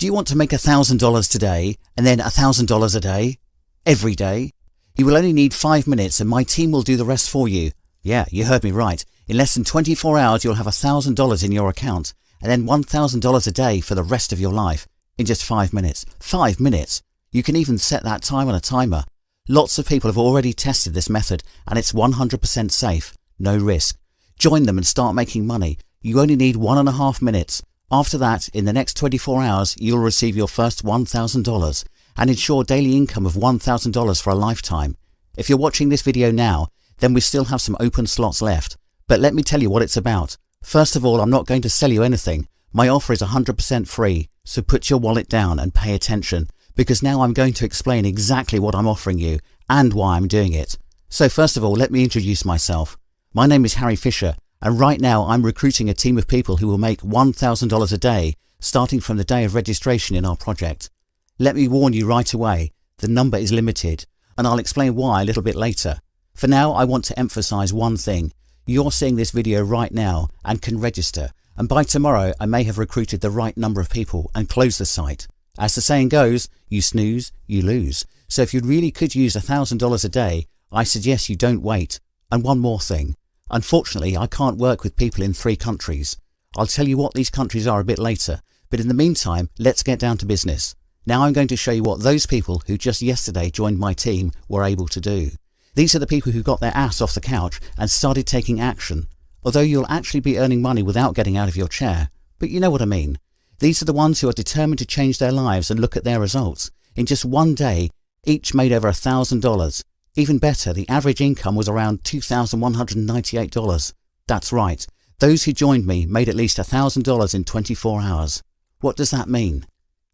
Do you want to make $1,000 today and then $1,000 a day? Every day? You will only need 5 minutes and my team will do the rest for you. Yeah, you heard me right. In less than 24 hours you'll have $1,000 in your account and then $1,000 a day for the rest of your life in just 5 minutes. 5 minutes! You can even set that time on a timer. Lots of people have already tested this method and it's 100% safe. No risk. Join them and start making money. You only need 1.5 minutes. After that, in the next 24 hours, you'll receive your first $1,000 and ensure daily income of $1,000 for a lifetime. If you're watching this video now, then we still have some open slots left. But let me tell you what it's about. First of all, I'm not going to sell you anything. My offer is 100% free, so put your wallet down and pay attention, because now I'm going to explain exactly what I'm offering you and why I'm doing it. So first of all, let me introduce myself. My name is Harry Fisher. And right now I'm recruiting a team of people who will make $1,000 a day starting from the day of registration in our project. Let me warn you right away, the number is limited, and I'll explain why a little bit later. For now, I want to emphasize one thing. You're seeing this video right now and can register, and by tomorrow I may have recruited the right number of people and closed the site. As the saying goes, you snooze, you lose. So if you really could use $1,000 a day, I suggest you don't wait. And one more thing. Unfortunately, I can't work with people in 3 countries. I'll tell you what these countries are a bit later, but in the meantime, let's get down to business. Now I'm going to show you what those people who just yesterday joined my team were able to do. These are the people who got their ass off the couch and started taking action, although you'll actually be earning money without getting out of your chair. But you know what I mean. These are the ones who are determined to change their lives and look at their results. In just one day, each made over $1,000. Even better, the average income was around $2,198. That's right, those who joined me made at least $1,000 in 24 hours. What does that mean?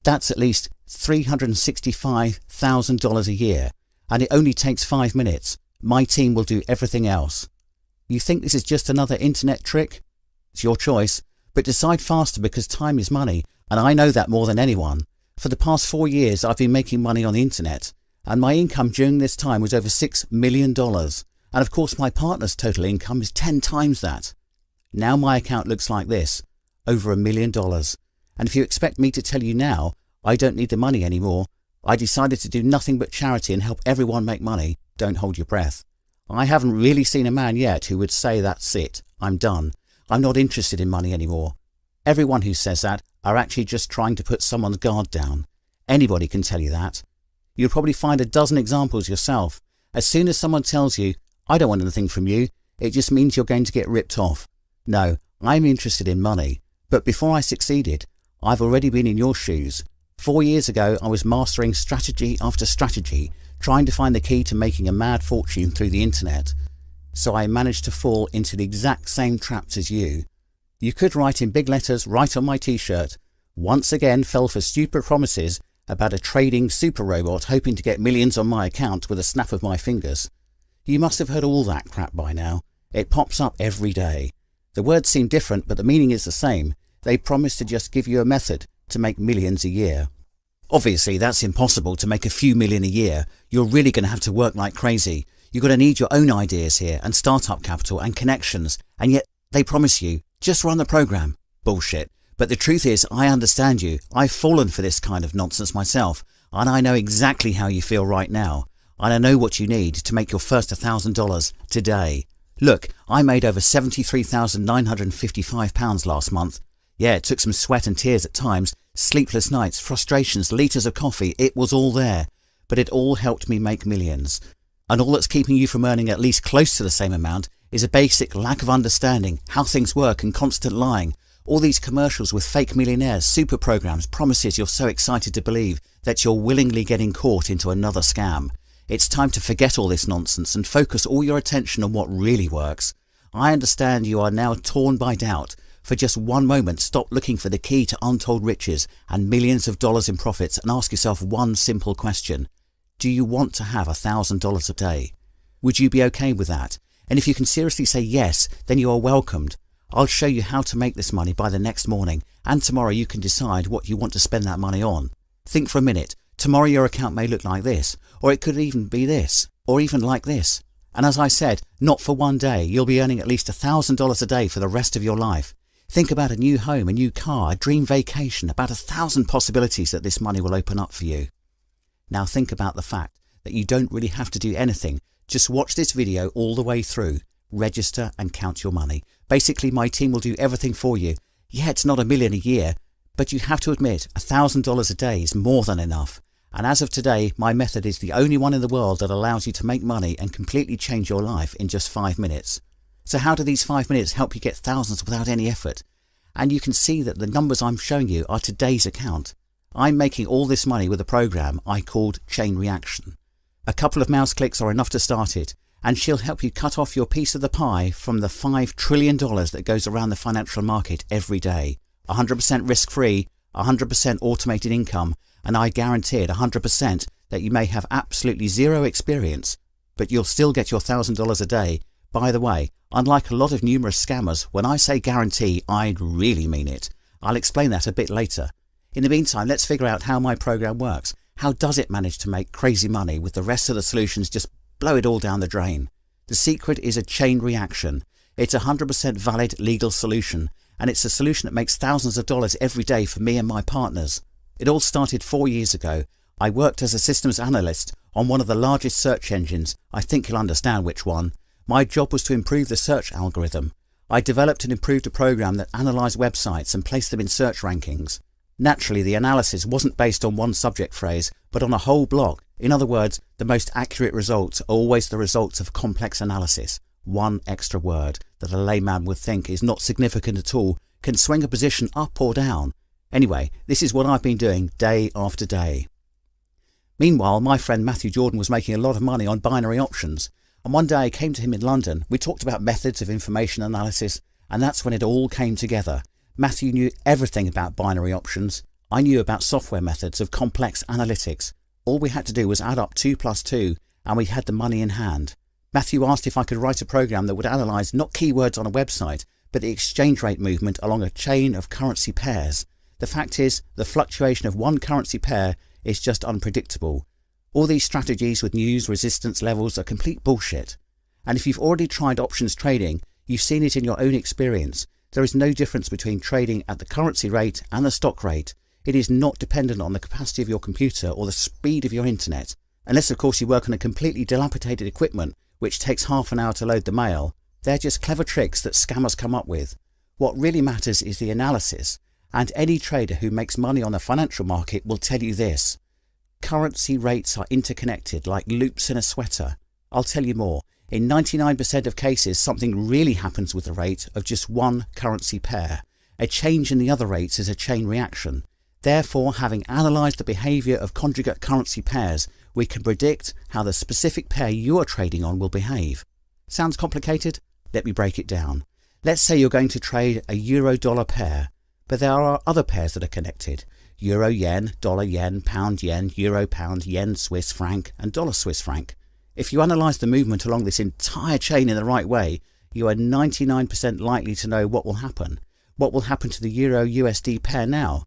That's at least $365,000 a year, and it only takes 5 minutes. My team will do everything else. You think this is just another internet trick? It's your choice, but decide faster because time is money, and I know that more than anyone. For the past 4 years I've been making money on the internet. And my income during this time was over $6 million. And of course my partner's total income is 10 times that. Now my account looks like this, over $1 million. And if you expect me to tell you now, I don't need the money anymore. I decided to do nothing but charity and help everyone make money. Don't hold your breath. I haven't really seen a man yet who would say that's it, I'm done. I'm not interested in money anymore. Everyone who says that are actually just trying to put someone's guard down. Anybody can tell you that. You'll probably find a dozen examples yourself. As soon as someone tells you, I don't want anything from you, it just means you're going to get ripped off. No, I'm interested in money. But before I succeeded, I've already been in your shoes. 4 years ago, I was mastering strategy after strategy, trying to find the key to making a mad fortune through the internet. So I managed to fall into the exact same traps as you. You could write in big letters right on my t-shirt, once again fell for stupid promises about a trading super robot hoping to get millions on my account with a snap of my fingers. You must have heard all that crap by now. It pops up every day. The words seem different, but the meaning is the same. They promise to just give you a method to make millions a year. Obviously, that's impossible to make a few million a year. You're really going to have to work like crazy. You're going to need your own ideas here and startup capital and connections, and yet they promise you, just run the program. Bullshit. But the truth is, I understand you. I've fallen for this kind of nonsense myself, and I know exactly how you feel right now. And I know what you need to make your first $1,000 today. Look, I made over £73,955 last month. Yeah, it took some sweat and tears at times, sleepless nights, frustrations, litres of coffee, it was all there. But it all helped me make millions. And all that's keeping you from earning at least close to the same amount is a basic lack of understanding how things work and constant lying. All these commercials with fake millionaires, super programs, promises you're so excited to believe that you're willingly getting caught into another scam. It's time to forget all this nonsense and focus all your attention on what really works. I understand you are now torn by doubt. For just one moment, stop looking for the key to untold riches and millions of dollars in profits and ask yourself one simple question. Do you want to have $1,000 a day? Would you be okay with that? And if you can seriously say yes, then you are welcomed. I'll show you how to make this money by the next morning, and tomorrow you can decide what you want to spend that money on. Think for a minute. Tomorrow your account may look like this, or it could even be this, or even like this. And as I said, not for one day. You'll be earning at least $1,000 a day for the rest of your life. Think about a new home, a new car, a dream vacation, about 1,000 possibilities that this money will open up for you. Now think about the fact that you don't really have to do anything. Just watch this video all the way through, register and count your money. Basically, my team will do everything for you. Yeah, it's not $1 million a year, but you have to admit $1,000 a day is more than enough. And as of today, my method is the only one in the world that allows you to make money and completely change your life in just 5 minutes. So how do these 5 minutes help you get thousands without any effort? And you can see that the numbers I'm showing you are today's account. I'm making all this money with a program I called Chain Reaction. A couple of mouse clicks are enough to start it, and she'll help you cut off your piece of the pie from the $5 trillion that goes around the financial market every day. 100% risk-free, 100% automated income, and I guarantee it 100% that you may have absolutely zero experience, but you'll still get your $1,000 a day. By the way, unlike a lot of numerous scammers, when I say guarantee, I really mean it. I'll explain that a bit later. In the meantime, let's figure out how my program works. How does it manage to make crazy money with the rest of the solutions just blow it all down the drain? The secret is a chain reaction. It's a 100% valid legal solution, and it's a solution that makes thousands of dollars every day for me and my partners. It all started 4 years ago. I worked as a systems analyst on one of the largest search engines. I think you'll understand which one. My job was to improve the search algorithm. I developed and improved a program that analysed websites and placed them in search rankings. Naturally, the analysis wasn't based on one subject phrase, but on a whole block. In other words, the most accurate results are always the results of complex analysis. One extra word that a layman would think is not significant at all can swing a position up or down. Anyway, this is what I've been doing day after day. Meanwhile, my friend Matthew Jordan was making a lot of money on binary options. And one day I came to him in London. We talked about methods of information analysis, and that's when it all came together. Matthew knew everything about binary options. I knew about software methods of complex analytics. All we had to do was add up 2 plus 2, and we had the money in hand. Matthew asked if I could write a program that would analyse not keywords on a website, but the exchange rate movement along a chain of currency pairs. The fact is, the fluctuation of one currency pair is just unpredictable. All these strategies with news resistance levels are complete bullshit. And if you've already tried options trading, you've seen it in your own experience. There is no difference between trading at the currency rate and the stock rate. It is not dependent on the capacity of your computer or the speed of your internet. Unless of course you work on a completely dilapidated equipment which takes half an hour to load the mail. They're just clever tricks that scammers come up with. What really matters is the analysis, and any trader who makes money on the financial market will tell you this. Currency rates are interconnected like loops in a sweater. I'll tell you more. In 99% of cases, something really happens with the rate of just one currency pair. A change in the other rates is a chain reaction. Therefore, having analysed the behaviour of conjugate currency pairs, we can predict how the specific pair you are trading on will behave. Sounds complicated? Let me break it down. Let's say you're going to trade a euro-dollar pair, but there are other pairs that are connected. Euro-yen, dollar-yen, pound-yen, euro-pound, yen-Swiss franc and dollar-Swiss franc. If you analyse the movement along this entire chain in the right way, you are 99% likely to know what will happen. What will happen to the Euro-USD pair now?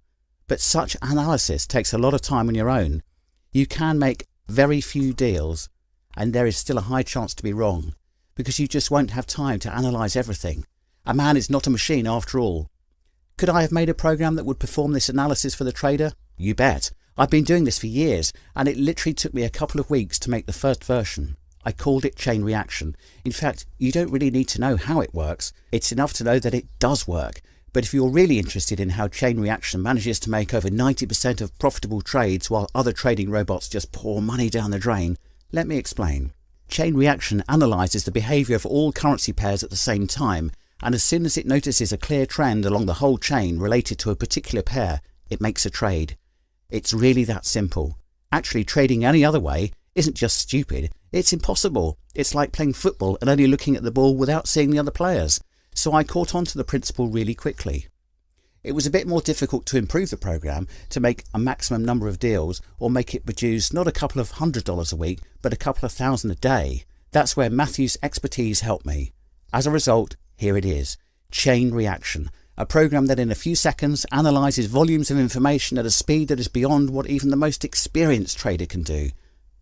But such analysis takes a lot of time on your own. You can make very few deals, and there is still a high chance to be wrong, because you just won't have time to analyse everything. A man is not a machine after all. Could I have made a program that would perform this analysis for the trader? You bet. I've been doing this for years, and it literally took me a couple of weeks to make the first version. I called it Chain Reaction. In fact, you don't really need to know how it works. It's enough to know that it does work. But if you're really interested in how Chain Reaction manages to make over 90% of profitable trades while other trading robots just pour money down the drain, let me explain. Chain Reaction analyses the behaviour of all currency pairs at the same time, and as soon as it notices a clear trend along the whole chain related to a particular pair, it makes a trade. It's really that simple. Actually, trading any other way isn't just stupid, it's impossible. It's like playing football and only looking at the ball without seeing the other players. So I caught on to the principle really quickly. It was a bit more difficult to improve the program to make a maximum number of deals or make it produce not a couple of $100 a week, but a couple of thousand a day. That's where Matthew's expertise helped me. As a result, here it is, Chain Reaction, a program that in a few seconds analyses volumes of information at a speed that is beyond what even the most experienced trader can do.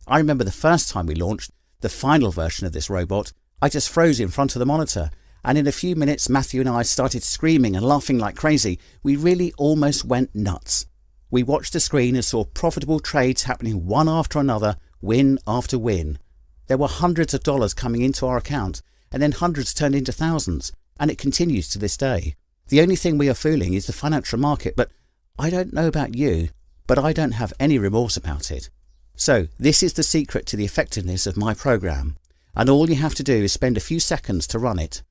I remember the first time we launched the final version of this robot, I just froze in front of the monitor, and in a few minutes Matthew and I started screaming and laughing like crazy. We really almost went nuts. We watched the screen and saw profitable trades happening one after another, win after win. There were hundreds of dollars coming into our account, and then hundreds turned into thousands, and it continues to this day. The only thing we are fooling is the financial market, but I don't know about you, but I don't have any remorse about it. So this is the secret to the effectiveness of my program, and all you have to do is spend a few seconds to run it.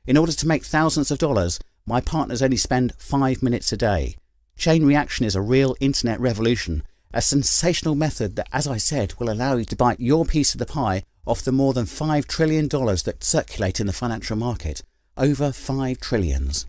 In order to make thousands of dollars, my partners only spend 5 minutes a day. Chain reaction is a real internet revolution, a sensational method that, as I said, will allow you to bite your piece of the pie off the more than $5 trillion that circulate in the financial market. Over 5 trillions.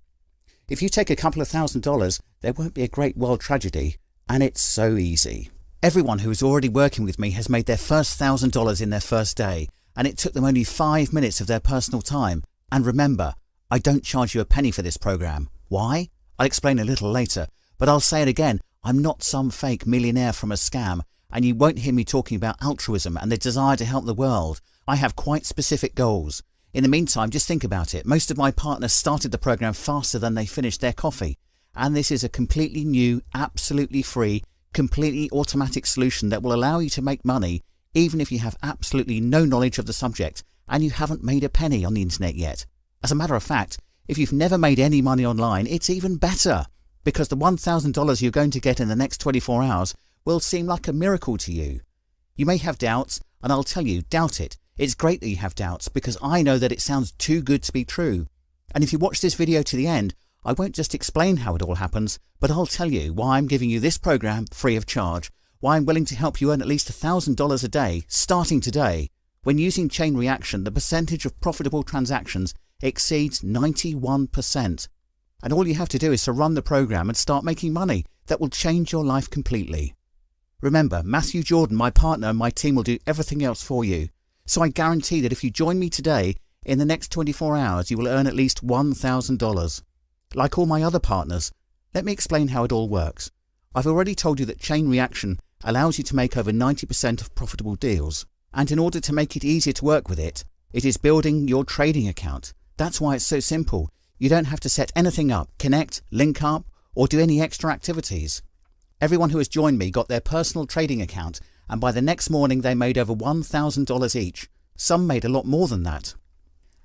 If you take a couple of $1,000s, there won't be a great world tragedy, and it's so easy. Everyone who is already working with me has made their first $1,000 in their first day, and it took them only 5 minutes of their personal time. And remember, I don't charge you a penny for this program. Why? I'll explain a little later, but I'll say it again, I'm not some fake millionaire from a scam, and you won't hear me talking about altruism and the desire to help the world. I have quite specific goals. In the meantime, just think about it. Most of my partners started the program faster than they finished their coffee, and this is a completely new, absolutely free, completely automatic solution that will allow you to make money even if you have absolutely no knowledge of the subject and you haven't made a penny on the internet yet. As a matter of fact, if you've never made any money online, it's even better, because the $1,000 you're going to get in the next 24 hours will seem like a miracle to you. You may have doubts, and I'll tell you, doubt it. It's great that you have doubts, because I know that it sounds too good to be true. And if you watch this video to the end, I won't just explain how it all happens, but I'll tell you why I'm giving you this program free of charge, why I'm willing to help you earn at least $1,000 a day, starting today. When using chain reaction, the percentage of profitable transactions exceeds 91%. And all you have to do is to run the program and start making money that will change your life completely. Remember, Matthew Jordan, my partner, and my team will do everything else for you. So I guarantee that if you join me today, in the next 24 hours you will earn at least $1,000. Like all my other partners, let me explain how it all works. I've already told you that chain reaction allows you to make over 90% of profitable deals. And in order to make it easier to work with it, it is building your trading account. That's why it's so simple. You don't have to set anything up, connect, link up, or do any extra activities. Everyone who has joined me got their personal trading account, and by the next morning they made over $1,000 each. Some made a lot more than that.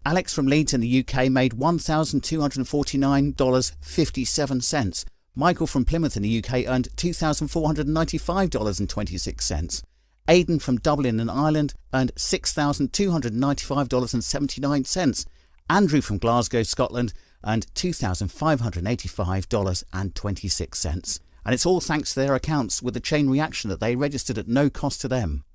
Alex from Leeds in the UK made $1,249.57. Michael from Plymouth in the UK earned $2,495.26. Aidan from Dublin in Ireland earned $6,295.79. Andrew from Glasgow, Scotland earned $2,585.26. And it's all thanks to their accounts with the chain reaction that they registered at no cost to them.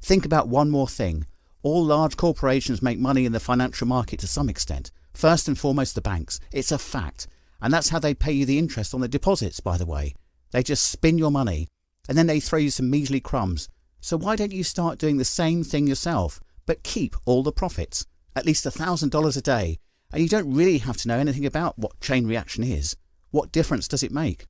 Think about one more thing. All large corporations make money in the financial market to some extent. First and foremost the banks. It's a fact. And that's how they pay you the interest on the deposits, by the way. They just spin your money, and then they throw you some measly crumbs. So why don't you start doing the same thing yourself, but keep all the profits? At least $1,000 a day. And you don't really have to know anything about what chain reaction is. What difference does it make?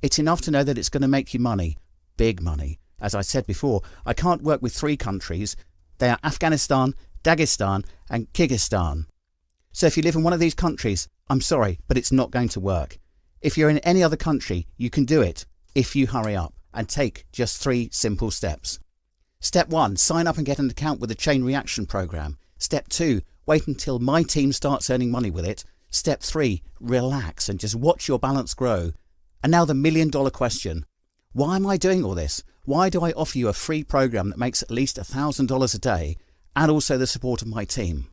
It's enough to know that it's going to make you money. Big money. As I said before, I can't work with 3 countries. They are Afghanistan, Dagestan and Kyrgyzstan. So if you live in one of these countries, I'm sorry, but it's not going to work. If you're in any other country, you can do it if you hurry up and take just 3 simple steps. Step 1, sign up and get an account with the Chain Reaction program. Step 2, wait until my team starts earning money with it. Step 3, relax and just watch your balance grow. And now the million-dollar question. Why am I doing all this? Why do I offer you a free program that makes at least $1,000 a day and also the support of my team?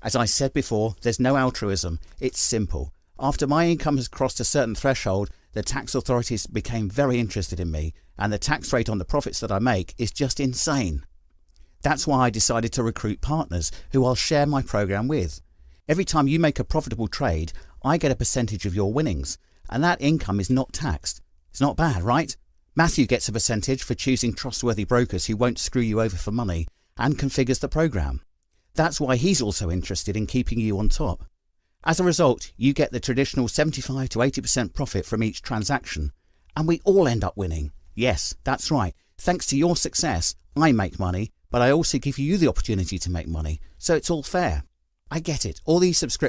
As I said before, there's no altruism. It's simple. After my income has crossed a certain threshold, the tax authorities became very interested in me, and the tax rate on the profits that I make is just insane. That's why I decided to recruit partners who I'll share my program with. Every time you make a profitable trade, I get a percentage of your winnings, and that income is not taxed. It's not bad, right? Matthew gets a percentage for choosing trustworthy brokers who won't screw you over for money and configures the program. That's why he's also interested in keeping you on top. As a result, you get the traditional 75 to 80% profit from each transaction, and we all end up winning. Yes, that's right. Thanks to your success, I make money, but I also give you the opportunity to make money, so it's all fair. I get it. All these subscriptions